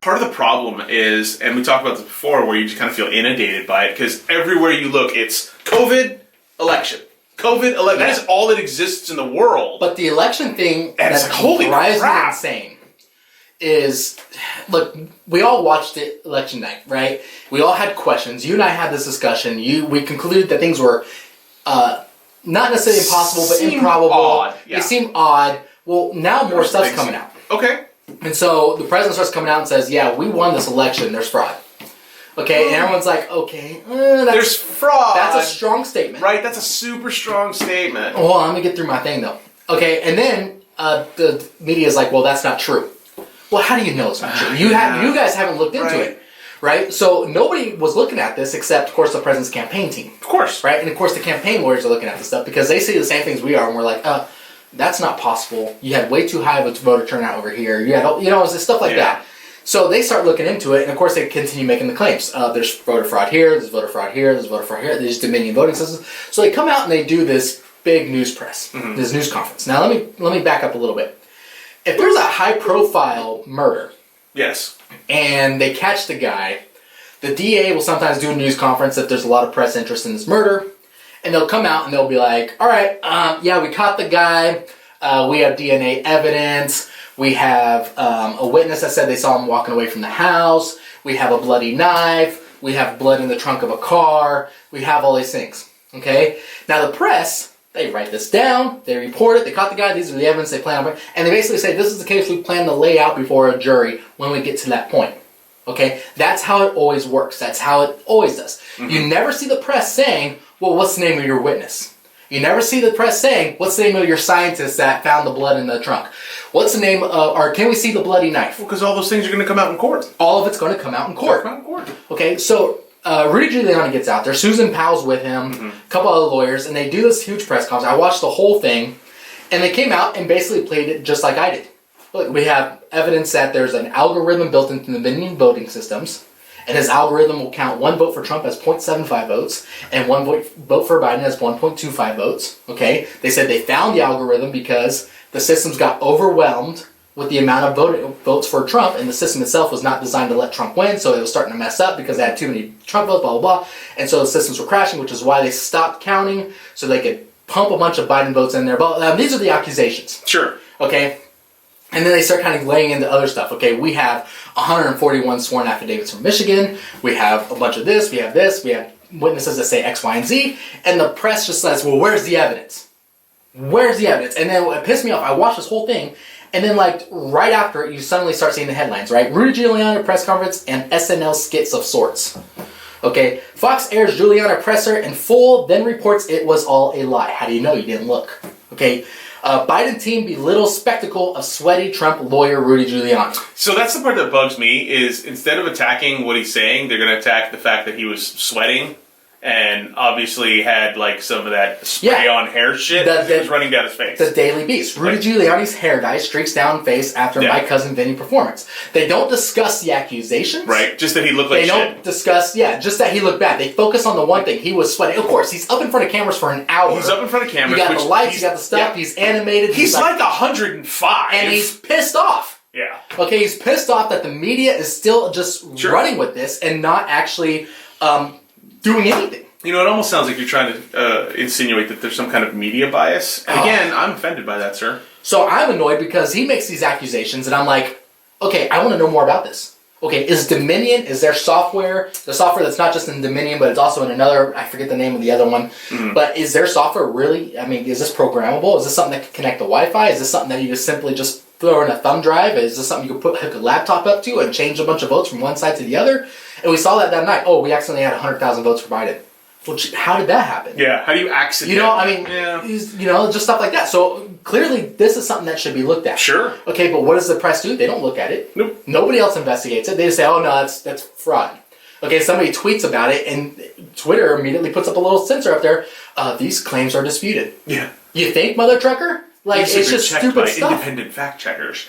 part of the problem is, and we talked about this before, where you just kind of feel inundated by it, because everywhere you look, it's COVID, election. COVID, election. That is all that exists in the world. But the election thing that drives me insane is, look, we all watched it election night, right? We all had questions. You and I had this discussion. We concluded that things were not necessarily impossible, but improbable. Odd. Yeah. They seem odd. Well, now more stuff's coming out. Okay. And so the president starts coming out and says, yeah, we won this election. There's fraud. Okay, and everyone's like, okay, there's fraud. That's a strong statement. Right, that's a super strong statement. Well, I'm going to get through my thing, though. Okay, and then the media is like, well, that's not true. Well, how do you know it's not true? You guys haven't looked into it, right? So nobody was looking at this except, of course, the president's campaign team. Of course. Right? And, of course, the campaign lawyers are looking at this stuff because they see the same things we are, and we're like, that's not possible. You had way too high of a voter turnout over here. You had, it's stuff like that. So they start looking into it, and of course they continue making the claims. There's voter fraud here, there's voter fraud here, there's voter fraud here, there's Dominion voting systems. So they come out and they do this big news press, this news conference. Now let me back up a little bit. If there's a high-profile murder, yes, and they catch the guy, the DA will sometimes do a news conference if there's a lot of press interest in this murder, and they'll come out and they'll be like, all right, we caught the guy, we have DNA evidence, we have a witness that said they saw him walking away from the house, we have a bloody knife, we have blood in the trunk of a car, we have all these things, okay? Now the press, they write this down, they report it, they caught the guy, these are the evidence they plan on, and they basically say this is the case we plan to lay out before a jury when we get to that point. Okay? That's how it always works. That's how it always does. You never see the press saying, well, what's the name of your witness? You never see the press saying, what's the name of your scientist that found the blood in the trunk? What's the name of, or can we see the bloody knife? Well, because all those things are going to come out in court. All of it's going to come out in court. Okay, so Rudy Giuliani gets out there. Susan Powell's with him, a couple other lawyers, and they do this huge press conference. I watched the whole thing, and they came out and basically played it just like I did. Look, we have evidence that there's an algorithm built into the Dominion voting systems, and this algorithm will count one vote for Trump as 0.75 votes, and one vote for Biden as 1.25 votes. Okay, they said they found the algorithm because the systems got overwhelmed with the amount of votes for Trump, and the system itself was not designed to let Trump win, so it was starting to mess up because they had too many Trump votes, blah, blah, blah. And so the systems were crashing, which is why they stopped counting, so they could pump a bunch of Biden votes in there. But these are the accusations. Sure. Okay? And then they start kind of laying into other stuff. Okay, we have 141 sworn affidavits from Michigan. We have a bunch of this. We have witnesses that say X, Y, and Z. And the press just says, well, where's the evidence? Where's the evidence? And then it pissed me off. I watched this whole thing. And then, right after it, you suddenly start seeing the headlines, right? Rudy Giuliani press conference and SNL skits of sorts. Okay, Fox airs Giuliani presser in full, then reports it was all a lie. How do you know? You didn't look. Okay, Biden team belittles spectacle of sweaty Trump lawyer Rudy Giuliani. So that's the part that bugs me, is instead of attacking what he's saying, they're going to attack the fact that he was sweating and obviously had some of that spray-on hair shit that was running down his face. The Daily Beast. Rudy Giuliani's hair dye streaks down face after My Cousin Vinny performance. They don't discuss the accusations. Right, just that he looked like shit. They don't discuss, just that he looked bad. They focus on the one thing. He was sweating. Of course, he's up in front of cameras for an hour. He's up in front of cameras. You got the lights, you got the stuff, he's animated. He's like 105. And he's pissed off. Yeah. Okay, he's pissed off that the media is still just running with this and not actually doing anything. You know, it almost sounds like you're trying to insinuate that there's some kind of media bias. And again, I'm offended by that, sir. So I'm annoyed because he makes these accusations, and I'm like, okay, I want to know more about this. Okay, is Dominion, is there software, the software that's not just in Dominion, but it's also in another, I forget the name of the other one, but is their software really, is this programmable? Is this something that can connect to Wi-Fi? Is this something that you just simply just throw in a thumb drive? Is this something you could hook a laptop up to and change a bunch of votes from one side to the other? And we saw that night. Oh, we accidentally had 100,000 votes for Biden. Well, how did that happen? Yeah, how do you accidentally? Just stuff like that. So clearly this is something that should be looked at. Sure. Okay, but what does the press do? They don't look at it. Nope. Nobody else investigates it. They just say, oh no, that's fraud. Okay, somebody tweets about it and Twitter immediately puts up a little censor up there. These claims are disputed. Yeah. You think, mother trucker? It's just stupid stuff. Independent fact checkers.